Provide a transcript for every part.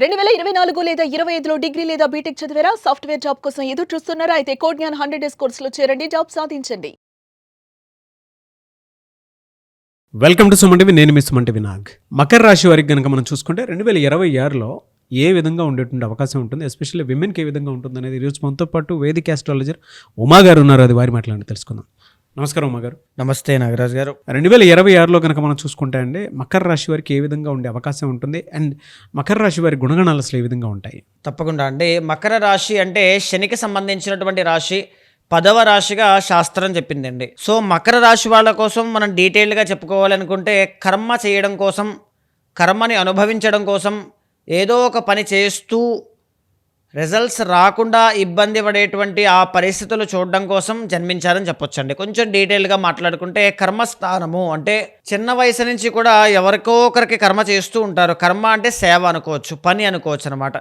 2024 లేదా 25లో డిగ్రీ లేదా బీటెక్ చదివారా? సాఫ్ట్‌వేర్ జాబ్ కోసం ఎదురు చూస్తున్నారా? అయితే కోడ్ జ్ఞాన్ 100 డేస్ కోర్సులో చేరండి. జాబ్ సాధించండి. Welcome to Suman TV. నేను మీ సుమన్ టీవీ నాగ్. మకర రాశి వారికి కనుక మనం చూసుకుంటే 2026లో ఏ విధంగా ఉండేటువంటి అవకాశం ఉంటుంది, ఎస్పెషల్లీ విమెన్కి ఏ విధంగా ఉంటుంది అనేది ఈరోజు మనతో పాటు వేదిక ఆస్ట్రాలజర్ ఉమా గారు ఉన్నారు. అది వారి మాట్లాడి తెలుసుకుందాం. నమస్కారం ఉమా గారు. నమస్తే నాగరాజ్ గారు. 2026లో కనుక మనం చూసుకుంటే అండి మకర రాశి వారికి ఏ విధంగా ఉండే అవకాశం ఉంటుంది అండ్ మకర రాశి వారి గుణగణాలు అసలు ఏ విధంగా ఉంటాయి? తప్పకుండా అండి. మకర రాశి అంటే శనికి సంబంధించినటువంటి రాశి, 10వ రాశిగా శాస్త్రం చెప్పిందండి. సో మకర రాశి వాళ్ళ కోసం మనం డీటెయిల్డ్గా చెప్పుకోవాలనుకుంటే కర్మ చేయడం కోసం, కర్మని అనుభవించడం కోసం, ఏదో ఒక పని చేస్తూ రిజల్ట్స్ రాకుండా ఇబ్బంది పడేటువంటి ఆ పరిస్థితులు చూడడం కోసం జన్మించారని చెప్పొచ్చండి. కొంచెం డీటెయిల్గా మాట్లాడుకుంటే కర్మస్థానము అంటే చిన్న వయసు నుంచి కూడా ఎవరికో ఒకరికి కర్మ చేస్తూ ఉంటారు. కర్మ అంటే సేవ అనుకోవచ్చు, పని అనుకోవచ్చు అనమాట.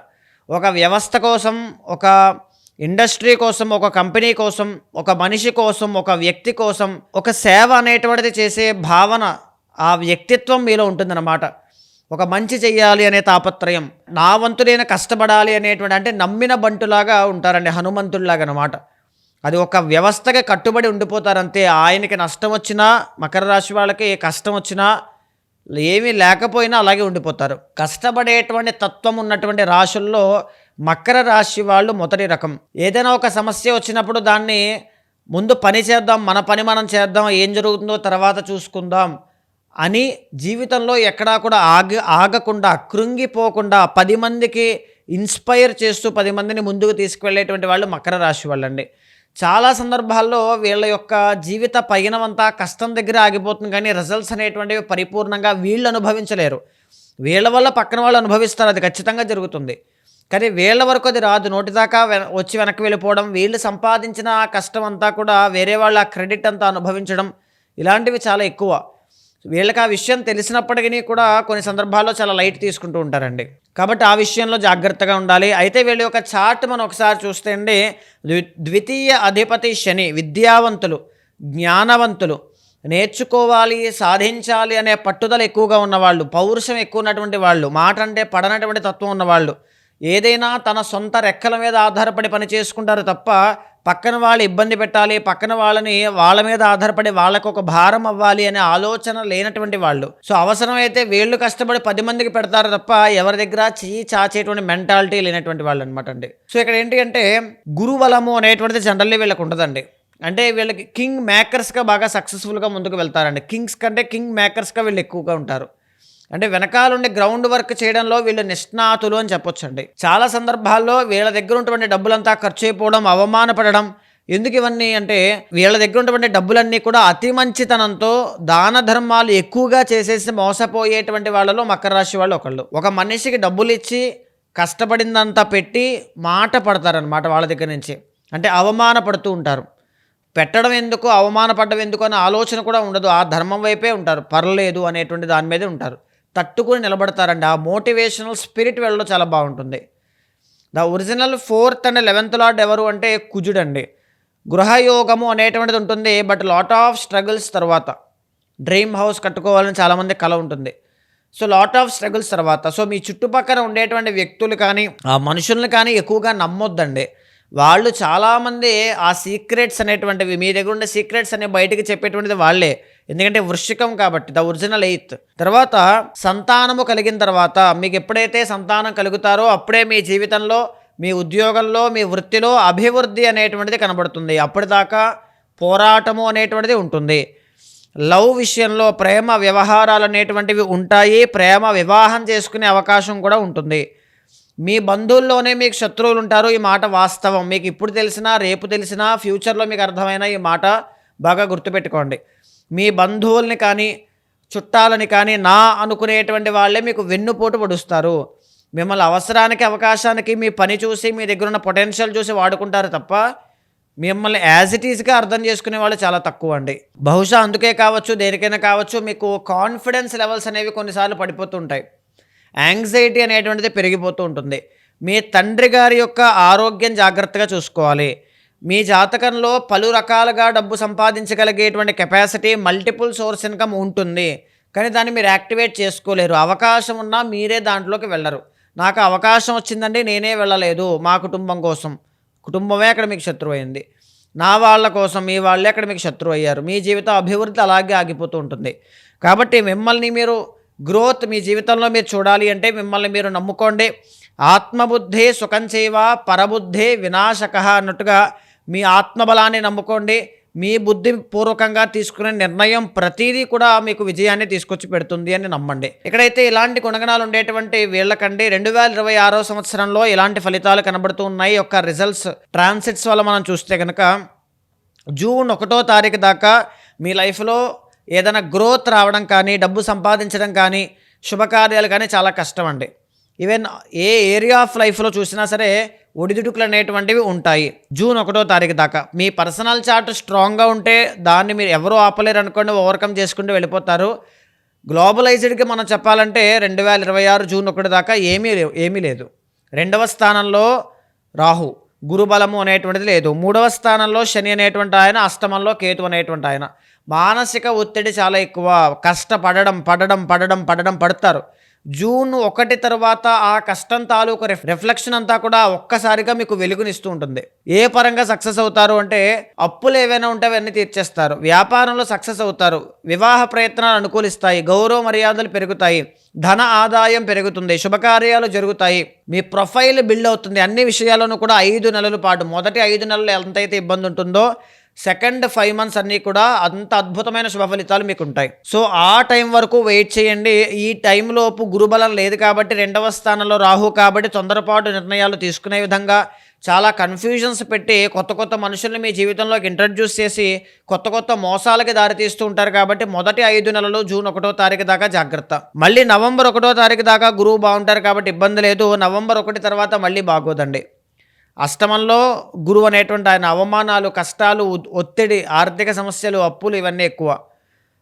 ఒక వ్యవస్థ కోసం, ఒక ఇండస్ట్రీ కోసం, ఒక కంపెనీ కోసం, ఒక మనిషి కోసం, ఒక వ్యక్తి కోసం ఒక సేవ అనేటువంటిది చేసే భావన, ఆ వ్యక్తిత్వం మీలో ఉంటుందన్నమాట. ఒక మంచి చెయ్యాలి అనే తాపత్రయం, నా వంతు నేను కష్టపడాలి అనేటువంటి, అంటే నమ్మిన బంటులాగా ఉంటారండి, హనుమంతుడిలాగా అనమాట. అది ఒక వ్యవస్థగా కట్టుబడి ఉండిపోతారంతే. ఆయనకి నష్టం వచ్చినా, మకర రాశి వాళ్ళకి కష్టం వచ్చినా, ఏమీ లేకపోయినా అలాగే ఉండిపోతారు. కష్టపడేటువంటి తత్వం ఉన్నటువంటి రాశుల్లో మకర రాశి వాళ్ళు మొదటి రకం. ఏదైనా ఒక సమస్య వచ్చినప్పుడు దాన్ని ముందు పని చేద్దాం, మన పని మనం చేద్దాం, ఏం జరుగుతుందో తర్వాత చూసుకుందాం అని జీవితంలో ఎక్కడా కూడా ఆగకుండా, కృంగిపోకుండా 10 మందికి ఇన్స్పైర్ చేస్తూ 10 మందిని ముందుకు తీసుకువెళ్ళేటువంటి వాళ్ళు మకర రాశి వాళ్ళండి. చాలా సందర్భాల్లో వీళ్ళ యొక్క జీవిత పయనమంతా కష్టం దగ్గర ఆగిపోతుంది, కానీ రిజల్ట్స్ అనేటువంటివి పరిపూర్ణంగా వీళ్ళు అనుభవించలేరు. వీళ్ళ వల్ల పక్కన వాళ్ళు అనుభవిస్తారు, అది ఖచ్చితంగా జరుగుతుంది. కానీ వీళ్ళ వరకు అది రాదు. నోటిదాకా వచ్చి వెనక్కి వెళ్ళిపోవడం, వీళ్ళు సంపాదించిన కష్టం అంతా కూడా వేరే వాళ్ళ క్రెడిట్ అంతా అనుభవించడం, ఇలాంటివి చాలా ఎక్కువ. వీళ్ళకి ఆ విషయం తెలిసినప్పటికీ కూడా కొన్ని సందర్భాల్లో చాలా లైట్ తీసుకుంటూ ఉంటారండి. కాబట్టి ఆ విషయంలో జాగ్రత్తగా ఉండాలి. అయితే వీళ్ళ యొక్క చార్ట్ మనం ఒకసారి చూస్తే అండి, ద్వితీయ అధిపతి శని, విద్యావంతులు, జ్ఞానవంతులు, నేర్చుకోవాలి, సాధించాలి అనే పట్టుదల ఎక్కువగా ఉన్నవాళ్ళు, పౌరుషం ఎక్కువ ఉన్నటువంటి వాళ్ళు, మాట అంటే పడనటువంటి తత్వం ఉన్నవాళ్ళు, ఏదైనా తన సొంత రెక్కల మీద ఆధారపడి పని చేసుకుంటారు తప్ప పక్కన వాళ్ళు ఇబ్బంది పెట్టాలి, పక్కన వాళ్ళని వాళ్ళ మీద ఆధారపడి వాళ్ళకు ఒక భారం అవ్వాలి అనే ఆలోచన లేనటువంటి వాళ్ళు. సో అవసరమైతే వీళ్ళు కష్టపడి 10 మందికి పెడతారు తప్ప ఎవరి దగ్గర చెయ్యి చాచేటువంటి మెంటాలిటీ లేనటువంటి వాళ్ళు అనమాట అండి. సో ఇక్కడ ఏంటి అంటే గురుబలము అనేటువంటిది జనరల్లీ వీళ్ళకి ఉండదండి. అంటే వీళ్ళకి కింగ్ మేకర్స్గా బాగా సక్సెస్ఫుల్గా ముందుకు వెళ్తారండి. కింగ్స్ కంటే కింగ్ మేకర్స్గా వీళ్ళు ఎక్కువగా ఉంటారు. అంటే వెనకాలండి గ్రౌండ్ వర్క్ చేయడంలో వీళ్ళు నిష్ణాతులు అని చెప్పొచ్చండి. చాలా సందర్భాల్లో వీళ్ళ దగ్గర ఉన్నటువంటి డబ్బులంతా ఖర్చు అయిపోవడం, అవమానపడడం. ఎందుకు ఇవన్నీ అంటే వీళ్ళ దగ్గర ఉన్నటువంటి డబ్బులన్నీ కూడా అతి మంచితనంతో దాన ధర్మాలు ఎక్కువగా చేసేసి మోసపోయేటువంటి వాళ్ళలో మకర రాశి వాళ్ళు ఒకళ్ళు. ఒక మనిషికి డబ్బులు ఇచ్చి కష్టపడిందంతా పెట్టి మాట పడతారనమాట వాళ్ళ దగ్గర నుంచి. అంటే అవమానపడుతూ ఉంటారు. పెట్టడం ఎందుకు, అవమానపడడం ఎందుకు అనే ఆలోచన కూడా ఉండదు. ఆ ధర్మం వైపే ఉంటారు, పర్లేదు అనేటువంటి దాని మీదే ఉంటారు. తట్టుకుని నిలబడతారండి. ఆ మోటివేషనల్ స్పిరిట్ వీళ్ళలో చాలా బాగుంటుంది. The original 4th and 11th lord ఎవరు అంటే కుజుడండి. గృహయోగము అనేటువంటిది ఉంటుంది. బట్ లాట్ ఆఫ్ స్ట్రగుల్స్ తర్వాత డ్రీమ్ హౌస్ కట్టుకోవాలని చాలామంది కల ఉంటుంది. సో లాట్ ఆఫ్ స్ట్రగుల్స్ తర్వాత సో మీ చుట్టుపక్కల ఉండేటువంటి వ్యక్తులు కానీ ఆ మనుషుల్ని కానీ ఎక్కువగా నమ్మొద్దండి. వాళ్ళు చాలామంది ఆ సీక్రెట్స్ అనేటువంటివి, మీ దగ్గర ఉండే సీక్రెట్స్ అనేవి బయటికి చెప్పేటువంటిది వాళ్ళే. ఎందుకంటే వృశ్చికం కాబట్టి, ద ఒరిజినల్ 8th. తర్వాత సంతానము కలిగిన తర్వాత మీకు ఎప్పుడైతే సంతానం కలుగుతారో అప్పుడే మీ జీవితంలో, మీ ఉద్యోగంలో, మీ వృత్తిలో అభివృద్ధి అనేటువంటిది కనబడుతుంది. అప్పటిదాకా పోరాటము అనేటువంటిది ఉంటుంది. లవ్ విషయంలో ప్రేమ వ్యవహారాలు అనేటువంటివి ఉంటాయి. ప్రేమ వివాహం చేసుకునే అవకాశం కూడా ఉంటుంది. మీ బంధువుల్లోనే మీకు శత్రువులు ఉంటారు. ఈ మాట వాస్తవం. మీకు ఇప్పుడు తెలిసినా, రేపు తెలిసినా, ఫ్యూచర్లో మీకు అర్థమైన ఈ మాట బాగా గుర్తుపెట్టుకోండి. మీ బంధువుల్ని కానీ, చుట్టాలని కానీ నా అనుకునేటువంటి వాళ్ళే మీకు వెన్నుపోటు పొడుస్తారు. మిమ్మల్ని అవసరానికి, అవకాశానికి, మీ పని చూసి, మీ దగ్గర ఉన్న పొటెన్షియల్ చూసి వాడుకుంటారు తప్ప మిమ్మల్ని యాజ్ ఇట్ ఈజ్గా అర్థం చేసుకునే వాళ్ళు చాలా తక్కువ అండి. బహుశా అందుకే కావచ్చు, దేనికైనా కావచ్చు, మీకు కాన్ఫిడెన్స్ లెవెల్స్ అనేవి కొన్నిసార్లు పడిపోతుంటాయి. యాంగ్జైటీ అనేటువంటిది పెరిగిపోతూ ఉంటుంది. మీ తండ్రి గారి యొక్క ఆరోగ్యం జాగ్రత్తగా చూసుకోవాలి. మీ జాతకంలో పలు రకాలుగా డబ్బు సంపాదించగలిగేటువంటి కెపాసిటీ, మల్టిపుల్ సోర్స్ ఇన్కమ్ ఉంటుంది. కానీ దాన్ని మీరు యాక్టివేట్ చేసుకోలేరు. అవకాశం ఉన్నా మీరే దాంట్లోకి వెళ్ళరు. నాకు అవకాశం వచ్చిందండి, నేనే వెళ్ళలేదు మా కుటుంబం కోసం. కుటుంబమే అక్కడ మీకు శత్రువు అయింది. నా వాళ్ళ కోసం మీ వాళ్ళే అక్కడ మీకు శత్రువు అయ్యారు. మీ జీవిత అభివృద్ధి అలాగే ఆగిపోతూ ఉంటుంది. కాబట్టి మిమ్మల్ని మీరు గ్రోత్ మీ జీవితంలో మీరు చూడాలి అంటే మిమ్మల్ని మీరు నమ్ముకోండి. ఆత్మబుద్ధే సుఖం చేవ పరబుద్ధే వినాశక అన్నట్టుగా మీ ఆత్మబలాన్ని నమ్ముకోండి. మీ బుద్ధి పూర్వకంగా తీసుకునే నిర్ణయం ప్రతిదీ కూడా మీకు విజయాన్ని తీసుకొచ్చి పెడుతుంది అని నమ్మండి. ఇక్కడైతే ఇలాంటి గుణగణాలు ఉండేటువంటి వీళ్ళకండి 2026 సంవత్సరంలో ఇలాంటి ఫలితాలు కనబడుతూ ఉన్నాయి. యొక్క రిజల్ట్స్ ట్రాన్సిట్స్ వల్ల మనం చూస్తే కనుక జూన్ 1వ తారీఖు దాకా మీ లైఫ్లో ఏదైనా గ్రోత్ రావడం కానీ, డబ్బు సంపాదించడం కానీ, శుభకార్యాలు కానీ చాలా కష్టం అండి. ఈవెన్ ఏ ఏరియా ఆఫ్ లైఫ్లో చూసినా సరే ఒడిదుడుకులు అనేటువంటివి ఉంటాయి. జూన్ 1వ తారీఖు దాకా మీ పర్సనల్ చార్ట్ స్ట్రాంగ్గా ఉంటే దాన్ని మీరు ఎవరూ ఆపలేరు అనుకోండి, ఓవర్కమ్ చేసుకుంటూ వెళ్ళిపోతారు. గ్లోబలైజ్డ్కి మనం చెప్పాలంటే 2026 జూన్ 1 దాకా ఏమీ లేదు. 2వ స్థానంలో రాహు, గురుబలము అనేటువంటిది లేదు. 3వ స్థానంలో శని అనేటువంటి ఆయన, అష్టమంలో కేతు అనేటువంటి ఆయన. మానసిక ఒత్తిడి చాలా ఎక్కువ, కష్టపడడం పడతారు. జూన్ 1 తర్వాత ఆ కష్టం తాలూకు రిఫ్లెక్షన్ అంతా కూడా ఒక్కసారిగా మీకు వెలుగునిస్తూ ఉంటుంది. ఏ పరంగా సక్సెస్ అవుతారు అంటే అప్పులు ఏవైనా ఉంటే అవన్నీ తీర్చేస్తారు, వ్యాపారంలో సక్సెస్ అవుతారు, వివాహ ప్రయత్నాలు అనుకూలిస్తాయి, గౌరవ మర్యాదలు పెరుగుతాయి, ధన ఆదాయం పెరుగుతుంది, శుభకార్యాలు జరుగుతాయి, మీ ప్రొఫైల్ బిల్డ్ అవుతుంది. అన్ని విషయాలను కూడా 5 నెలల పాటు, మొదటి 5 నెలలు ఎంతైతే ఇబ్బంది ఉంటుందో సెకండ్ 5 months అన్నీ కూడా అంత అద్భుతమైన శుభ ఫలితాలు మీకు ఉంటాయి. సో ఆ టైం వరకు వెయిట్ చేయండి. ఈ టైంలోపు గురుబలం లేదు కాబట్టి, 2వ స్థానంలో రాహు కాబట్టి తొందరపాటు నిర్ణయాలు తీసుకునే విధంగా చాలా కన్ఫ్యూజన్స్ పెట్టి కొత్త మనుషుల్ని మీ జీవితంలోకి ఇంట్రడ్యూస్ చేసి కొత్త మోసాలకి దారితీస్తూ ఉంటారు. కాబట్టి మొదటి 5 నెలలు జూన్ 1వ తారీఖు దాకా జాగ్రత్త. మళ్ళీ నవంబర్ 1వ తారీఖు దాకా గురువు బాగుంటారు కాబట్టి ఇబ్బంది లేదు. నవంబర్ 1 తర్వాత మళ్ళీ బాగోదండి. అష్టమంలో గురువు అనేటువంటి ఆయన అవమానాలు, కష్టాలు, ఒత్తిడి, ఆర్థిక సమస్యలు, అప్పులు ఇవన్నీ ఎక్కువ.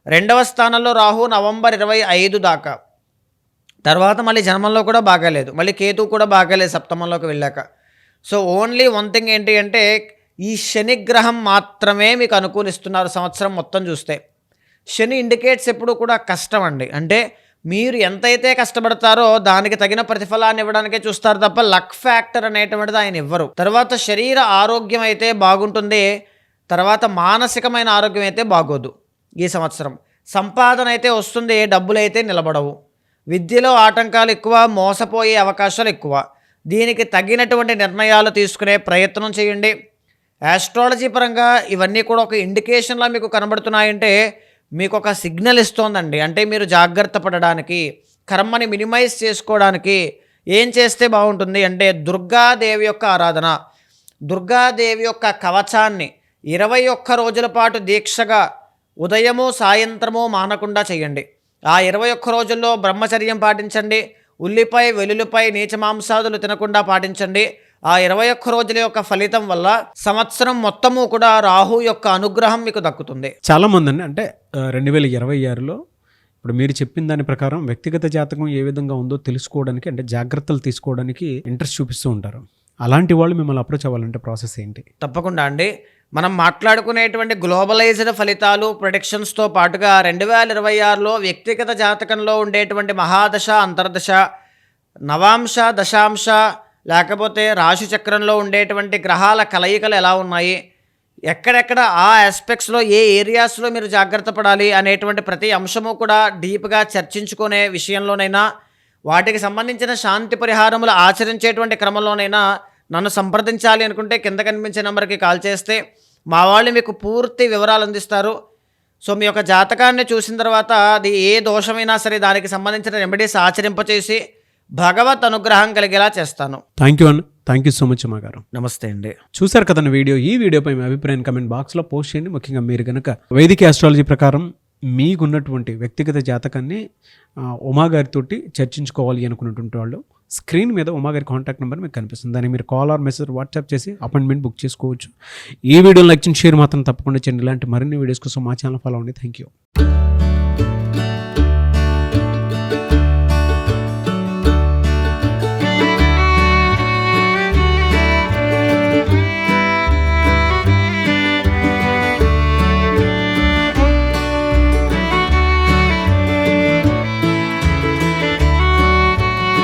2వ స్థానంలో రాహు నవంబర్ 25 దాకా. తర్వాత మళ్ళీ జన్మంలో కూడా బాగాలేదు, మళ్ళీ కేతు కూడా బాగాలేదు సప్తమంలోకి వెళ్ళాక. సో ఓన్లీ వన్ థింగ్ ఏంటి అంటే ఈ శనిగ్రహం మాత్రమే మీకు అనుకూలిస్తున్నారు సంవత్సరం మొత్తం చూస్తే. శని ఇండికేట్స్ ఎప్పుడు కూడా కష్టం అండి. అంటే మీరు ఎంతైతే కష్టపడతారో దానికి తగిన ప్రతిఫలాన్ని ఇవ్వడానికే చూస్తారు తప్ప లక్ ఫ్యాక్టర్ అనేటువంటిది ఆయన ఇవ్వరు. తర్వాత శరీర ఆరోగ్యం అయితే బాగుంటుంది, తర్వాత మానసికమైన ఆరోగ్యం అయితే బాగోదు. ఈ సంవత్సరం సంపాదన అయితే వస్తుంది, డబ్బులైతే నిలబడవు. విద్యలో ఆటంకాలు ఎక్కువ, మోసపోయే అవకాశాలు ఎక్కువ. దీనికి తగినటువంటి నిర్ణయాలు తీసుకునే ప్రయత్నం చేయండి. ఆస్ట్రాలజీ పరంగా ఇవన్నీ కూడా ఒక ఇండికేషన్లా మీకు కనబడుతున్నాయంటే మీకు ఒక సిగ్నల్ ఇస్తోందండి. అంటే మీరు జాగ్రత్త పడడానికి, కర్మని మినిమైజ్ చేసుకోవడానికి ఏం చేస్తే బాగుంటుంది అంటే దుర్గాదేవి యొక్క ఆరాధన, దుర్గాదేవి యొక్క కవచాన్ని 21 రోజుల పాటు దీక్షగా ఉదయము సాయంత్రము మానకుండా చేయండి. ఆ 21 రోజుల్లో బ్రహ్మచర్యం పాటించండి. ఉల్లిపాయ, వెల్లుల్లిపాయ, నీచ మాంసాదులు తినకుండా పాటించండి. ఆ 21 రోజుల యొక్క ఫలితం వల్ల సంవత్సరం మొత్తము కూడా రాహు యొక్క అనుగ్రహం మీకు దక్కుతుంది. చాలామంది అండి అంటే 2026లో ఇప్పుడు మీరు చెప్పిన దాని ప్రకారం వ్యక్తిగత జాతకం ఏ విధంగా ఉందో తెలుసుకోవడానికి, అంటే జాగ్రత్తలు తీసుకోవడానికి ఇంట్రెస్ట్ చూపిస్తూ ఉంటారు. అలాంటి వాళ్ళు మిమ్మల్ని అప్రోచ్ అవ్వాలంటే ప్రాసెస్ ఏంటి? తప్పకుండా అండి. మనం మాట్లాడుకునేటువంటి గ్లోబలైజ్డ్ ఫలితాలు, ప్రొడిక్షన్స్తో పాటుగా 2026లో వ్యక్తిగత జాతకంలో ఉండేటువంటి మహాదశ, అంతర్దశ, నవాంశ, దశాంశ, లేకపోతే రాశి చక్రంలో ఉండేటువంటి గ్రహాల కలయికలు ఎలా ఉన్నాయి, ఎక్కడెక్కడ ఆ ఆస్పెక్ట్స్లో ఏ ఏరియాస్లో మీరు జాగ్రత్త పడాలి అనేటువంటి ప్రతి అంశము కూడా డీప్గా చర్చించుకునే విషయంలోనైనా, వాటికి సంబంధించిన శాంతి పరిహారములు ఆచరించేటువంటి క్రమంలోనైనా నన్ను సంప్రదించాలి అనుకుంటే కింద కనిపించే నెంబర్కి కాల్ చేస్తే మా వాళ్ళు మీకు పూర్తి వివరాలు అందిస్తారు. సో మీ యొక్క జాతకాన్ని చూసిన తర్వాత అది ఏ దోషమైనా సరే దానికి సంబంధించిన రెమెడీస్ ఆచరింపచేసి భగవత్ అనుగ్రహం కలిగేలా చేస్తాను. థ్యాంక్ యూ అన్న, థ్యాంక్ యూ సో మచ్ అమ్మ గారు. నమస్తే అండి. చూసారు కదన్న వీడియో. ఈ వీడియోపై మీ అభిప్రాయం కమెంట్ బాక్స్లో పోస్ట్ చేయండి. ముఖ్యంగా మీరు కనుక వైదిక ఆస్ట్రాలజీ ప్రకారం మీకున్నటువంటి వ్యక్తిగత జాతకాన్ని ఉమాగారితోటి చర్చించుకోవాలి అనుకున్నటువంటి వాళ్ళు స్క్రీన్ మీద ఉమాగారి కాంటాక్ట్ నెంబర్ మీకు కనిపిస్తుంది. దాన్ని మీరు కాల్ ఆర్ మెసేజ్ వాట్సాప్ చేసి అపాయింట్మెంట్ బుక్ చేసుకోవచ్చు. ఈ వీడియోని లైక్ చేయండి, షేర్ మాత్రం తప్పకుండా చేయండి. ఇలాంటి మరిన్ని వీడియోస్ కోసం మా ఛానల్ ఫాలో అవ్వండి. Thank you.